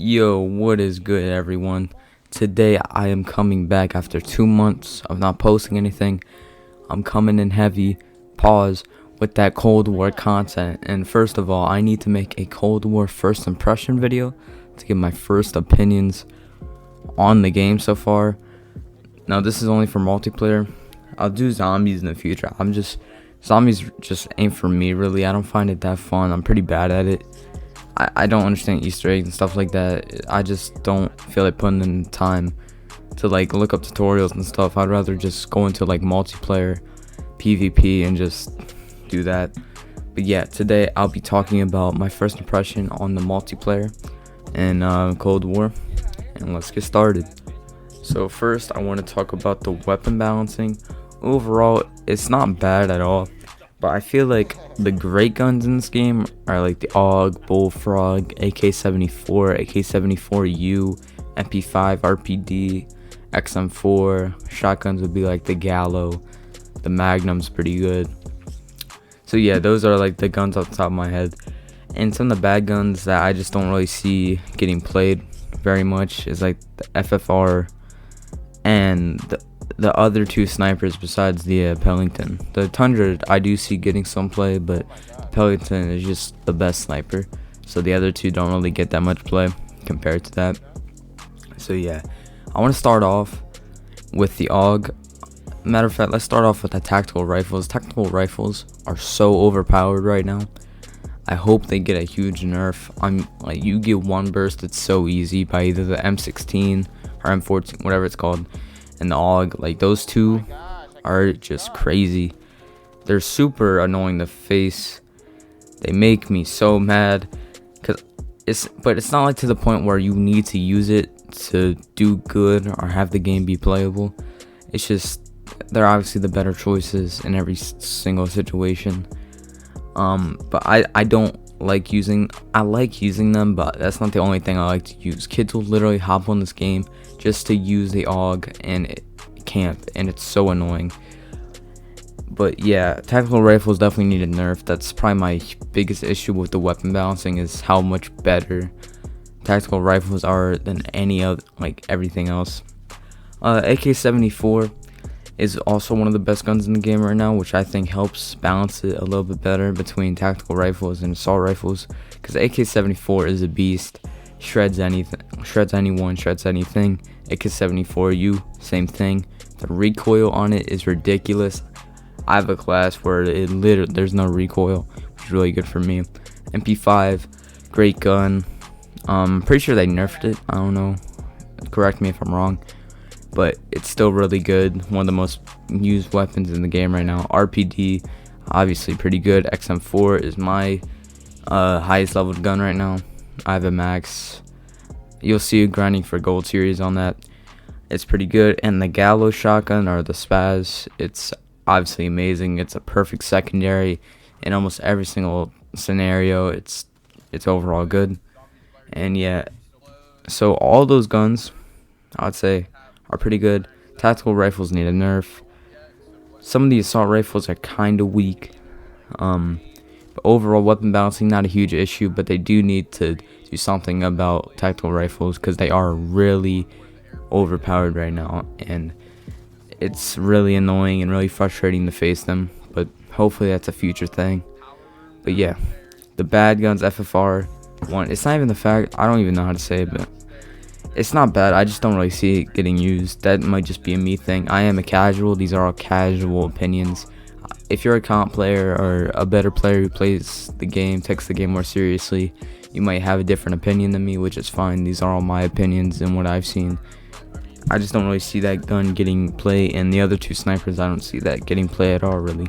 Yo, what is good, everyone? Today I am coming back after 2 months of not posting anything. I'm coming in heavy, pause, with that Cold War content. And first of all, I need to make a Cold War first impression video to give my first opinions on the game so far. Now, this is only for multiplayer. I'll do zombies in the future. Zombies just ain't for me, really. I don't find it that fun. I'm pretty bad at it. I don't understand Easter eggs and stuff like that. I just don't feel like putting in time to like look up tutorials and stuff. I'd rather just go into like multiplayer PvP and just do that. But yeah, today I'll be talking about my first impression on the multiplayer and Cold War, and let's get started. So first I want to talk about the weapon balancing. Overall, it's not bad at all, but I feel like the great guns in this game are like the AUG, Bullfrog, AK-74, AK-74U, MP5, RPD, XM4. Shotguns would be like the Gallo, the Magnum's pretty good. So yeah, those are like the guns off the top of my head. And some of the bad guns that I just don't really see getting played very much is like the FFR and the other two snipers besides the Pellington. The Tundra I do see getting some play, but the Pellington is just the best sniper, so the other two don't really get that much play compared to that. So yeah, I want to start off with the AUG. Matter of fact, let's start off with the tactical rifles. Tactical rifles are so overpowered right now. I hope they get a huge nerf. You get one burst, it's so easy by either the M16 or M14, whatever it's called, and the AUG. Like, those two are just crazy. They're super annoying to face. They make me so mad, but it's not like to the point where you need to use it to do good or have the game be playable. It's just they're obviously the better choices in every single situation. But I don't like using. I like using them, but that's not the only thing I like to use. Kids will literally hop on this game just to use the AUG, and it can't, and it's so annoying. But yeah, tactical rifles definitely need a nerf. That's probably my biggest issue with the weapon balancing, is how much better tactical rifles are than any other, like everything else. AK-74 is also one of the best guns in the game right now, which I think helps balance it a little bit better between tactical rifles and assault rifles, because AK-74 is a beast. Shreds anything, shreds anyone, shreds anything. AK-74U, same thing. The recoil on it is ridiculous. I have a class where there's no recoil, which is really good for me. MP5, great gun. Pretty sure they nerfed it. I don't know. Correct me if I'm wrong, but it's still really good. One of the most used weapons in the game right now. RPD, obviously pretty good. XM4 is my highest leveled gun right now. I have a max. You'll see grinding for gold series on that. It's pretty good. And the Gallo shotgun, or the Spaz, it's obviously amazing. It's a perfect secondary in almost every single scenario. It's overall good. And yeah, so all those guns, I would say, are pretty good. Tactical rifles need a nerf. Some of the assault rifles are kind of weak. But overall, weapon balancing, not a huge issue, but they do need to do something about tactical rifles, because they are really overpowered right now, and it's really annoying and really frustrating to face them, but hopefully that's a future thing. But yeah, the bad guns, FFR one, it's not even the fact, I don't even know how to say it, but it's not bad. I just don't really see it getting used. That might just be a me thing. I am a casual. These are all casual opinions. If you're a comp player or a better player who plays the game, takes the game more seriously, you might have a different opinion than me, which is fine. These are all my opinions and what I've seen. I just don't really see that gun getting play, and the other two snipers, I don't see that getting play at all, really.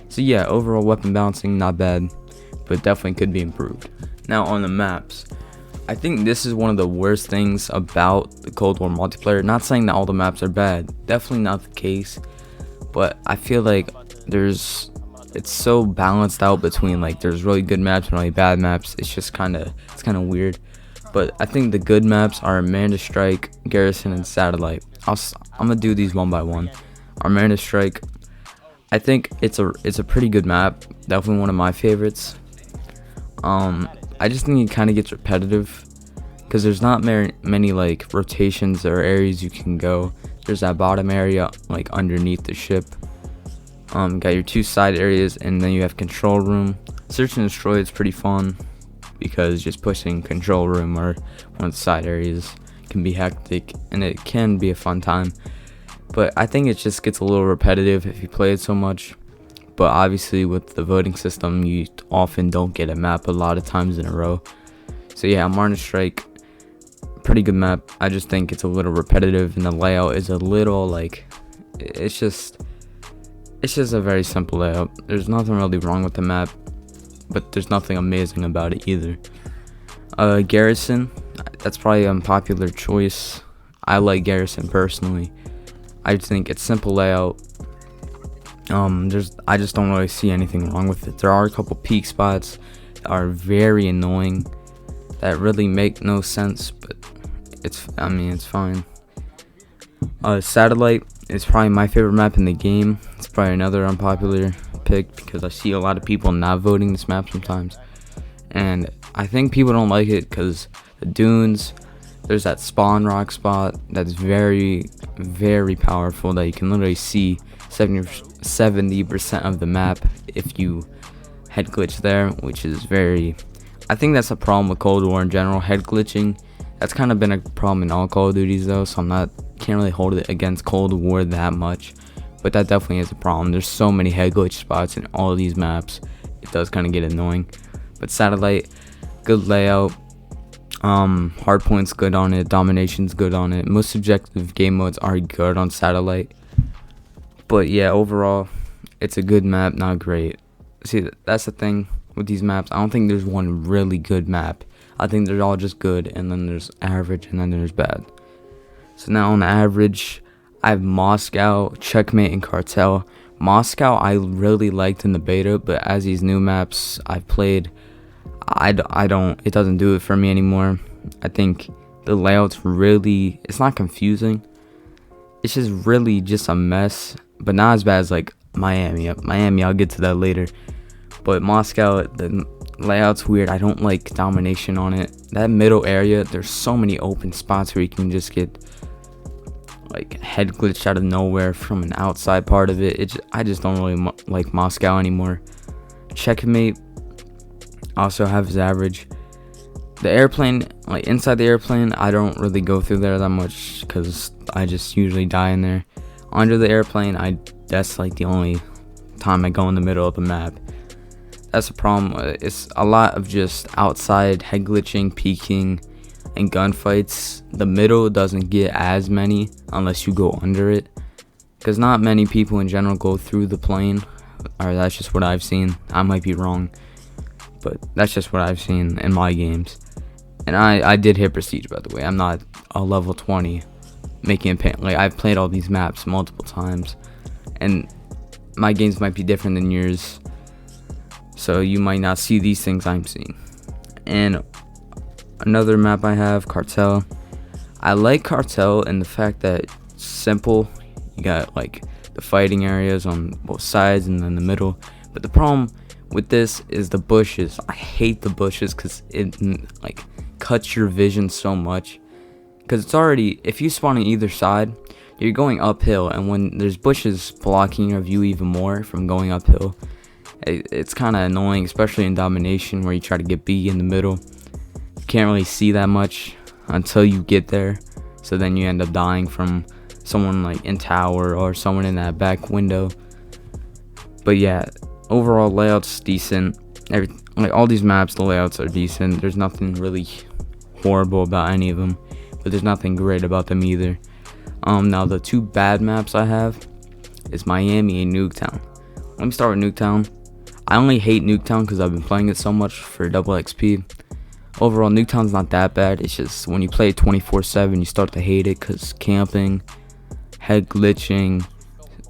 So yeah, overall weapon balancing, not bad, but definitely could be improved. Now on the maps, I think this is one of the worst things about the Cold War multiplayer. Not saying that all the maps are bad, definitely not the case, but I feel like it's so balanced out between, like, there's really good maps and really bad maps. It's just kind of weird. But I think the good maps are Armada Strike, Garrison, and Satellite. I'm gonna do these one by one. Armada Strike, I think it's a pretty good map. Definitely one of my favorites. I just think it kind of gets repetitive, because there's not many like rotations or areas you can go. There's that bottom area like underneath the ship. Got your two side areas, and then you have control room. Search and destroy is pretty fun because just pushing control room or one of the side areas can be hectic, and it can be a fun time. But I think it just gets a little repetitive if you play it so much. But obviously with the voting system, you often don't get a map a lot of times in a row. So yeah, Martian Strike, pretty good map. I just think it's a little repetitive, and the layout is a little like, it's just a very simple layout. There's nothing really wrong with the map, but there's nothing amazing about it either. Garrison, that's probably an unpopular choice. I like Garrison personally. I think it's simple layout. I just don't really see anything wrong with it. There are a couple peak spots that are very annoying that really make no sense, but it's fine. Satellite is probably my favorite map in the game. It's probably another unpopular pick because I see a lot of people not voting this map sometimes, and I think people don't like it because the dunes, there's that spawn rock spot that's very, very powerful that you can literally see 70% of the map if you head glitch there, which is very, I think that's a problem with Cold War in general, head glitching. That's kind of been a problem in all Call of Duties though, so can't really hold it against Cold War that much, but that definitely is a problem. There's so many head glitch spots in all of these maps, it does kind of get annoying. But Satellite, good layout, hardpoint's good on it, domination's good on it, most subjective game modes are good on Satellite. But yeah, overall, it's a good map, not great. See, that's the thing with these maps. I don't think there's one really good map. I think they're all just good, and then there's average, and then there's bad. So now on average, I have Moscow, Checkmate, and Cartel. Moscow I really liked in the beta, but as these new maps I've played, it doesn't do it for me anymore. I think the layout's really, it's not confusing. It's just really just a mess, but not as bad as like Miami. I'll get to that later. But Moscow, the layout's weird. I don't like domination on it. That middle area, there's so many open spots where you can just get like head glitched out of nowhere from an outside part of it. I just don't really like Moscow anymore. Checkmate also have his average. The airplane, like inside the airplane, I don't really go through there that much because I just usually die in there. Under the airplane, that's like the only time I go in the middle of the map. That's the problem. It's a lot of just outside head glitching, peeking, and gunfights. The middle doesn't get as many unless you go under it, because not many people in general go through the plane, or that's just what I've seen. I might be wrong, but that's just what I've seen in my games. And I did hit Prestige, by the way. I'm not a level 20 making a pain. Like, I've played all these maps multiple times, and my games might be different than yours, so you might not see these things I'm seeing. And another map I have, Cartel. I like Cartel in the fact that it's simple. You got like the fighting areas on both sides and then the middle. But the problem with this is the bushes. I hate the bushes because it like cuts your vision so much. Because it's already, if you spawn on either side, you're going uphill, and when there's bushes blocking your view even more from going uphill, it's kind of annoying, especially in domination where you try to get B in the middle. You can't really see that much until you get there, so then you end up dying from someone like in tower or someone in that back window. But yeah, overall layout's decent. Like all these maps, the layouts are decent. There's nothing really horrible about any of them, but there's nothing great about them either. Now the two bad maps I have is Miami and Nuketown. Let me start with Nuketown. I only hate Nuketown because I've been playing it so much for double XP. Overall, Nuketown's not that bad. It's just when you play it 24/7, you start to hate it because camping, head glitching,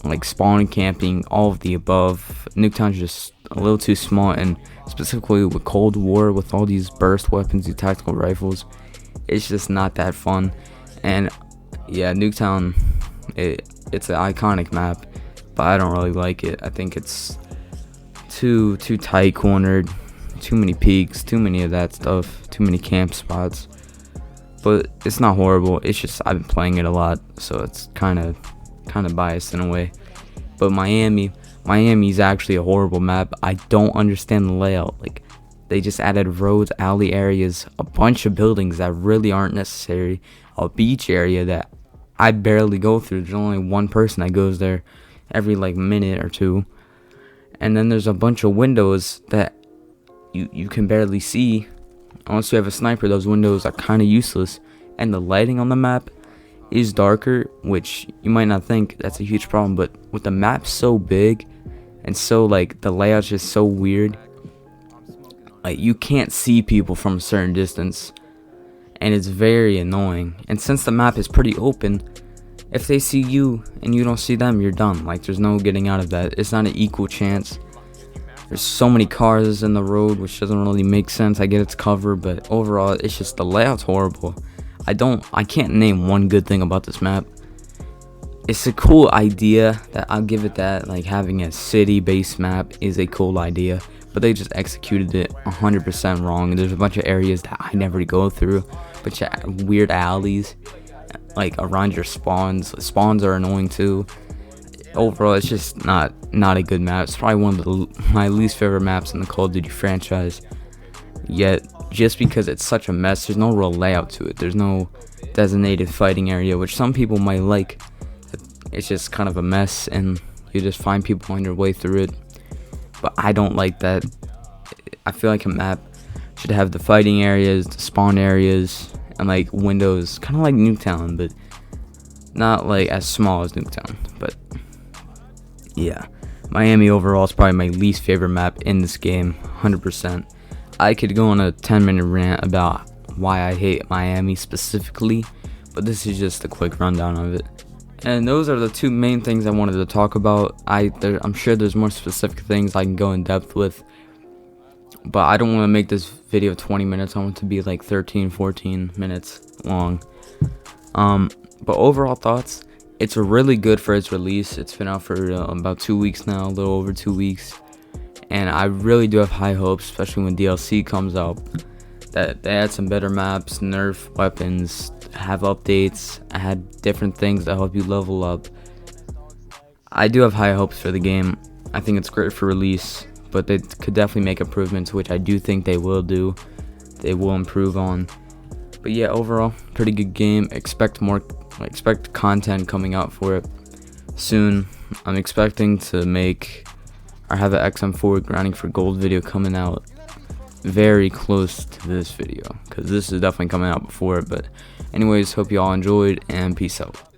like spawning camping, all of the above. Nuketown's just a little too small, and specifically with Cold War, with all these burst weapons, these tactical rifles, it's just not that fun. And yeah, Nuketown, it's an iconic map, but I don't really like it. I think it's too tight cornered, too many peaks, too many of that stuff, too many camp spots. but it's not horrible. It's just I've been playing it a lot, so it's kind of biased in a way. But Miami's actually a horrible map. I don't understand the layout. Like, they just added roads, alley areas, a bunch of buildings that really aren't necessary, a beach area that I barely go through. There's only one person that goes there every like minute or two. And then there's a bunch of windows that you can barely see. Unless you have a sniper, those windows are kind of useless. And the lighting on the map is darker, which you might not think that's a huge problem, but with the map so big and so like the layout's just so weird, like you can't see people from a certain distance, and it's very annoying. And since the map is pretty open, if they see you and you don't see them, you're done. Like, there's no getting out of that. It's not an equal chance. There's so many cars in the road, which doesn't really make sense. I get it's cover, but overall it's just the layout's horrible. I can't name one good thing about this map. It's a cool idea, that I'll give it that. Like, having a city-based map is a cool idea, but they just executed it 100% wrong. There's a bunch of areas that I never go through, but weird alleys, like around your spawns. Spawns are annoying too. Overall, it's just not a good map. It's probably one of my least favorite maps in the Call of Duty franchise. Yet, just because it's such a mess, there's no real layout to it. There's no designated fighting area, which some people might like. It's just kind of a mess, and you just find people on your way through it. But I don't like that. I feel like a map should have the fighting areas, the spawn areas, and like windows, kind of like Nuketown, but not like as small as Nuketown. But yeah, Miami overall is probably my least favorite map in this game, 100%. I could go on a 10-minute rant about why I hate Miami specifically, but this is just a quick rundown of it. And those are the two main things I wanted to talk about. I'm sure there's more specific things I can go in depth with, but I don't want to make this video 20 minutes. I want it to be like 13-14 minutes long. But overall thoughts, it's really good for its release. It's been out for about 2 weeks now, a little over 2 weeks, and I really do have high hopes, especially when DLC comes out, that they add some better maps, nerf weapons, have updates, add different things that help you level up. I do have high hopes for the game. I think it's great for release, but they could definitely make improvements, which I do think they will do. They will improve on. But yeah, overall, pretty good game. Expect content coming out for it soon. I'm expecting to make or have an XM4 grinding for gold video coming out very close to this video, because this is definitely coming out before it. But anyways, hope you all enjoyed, and peace out.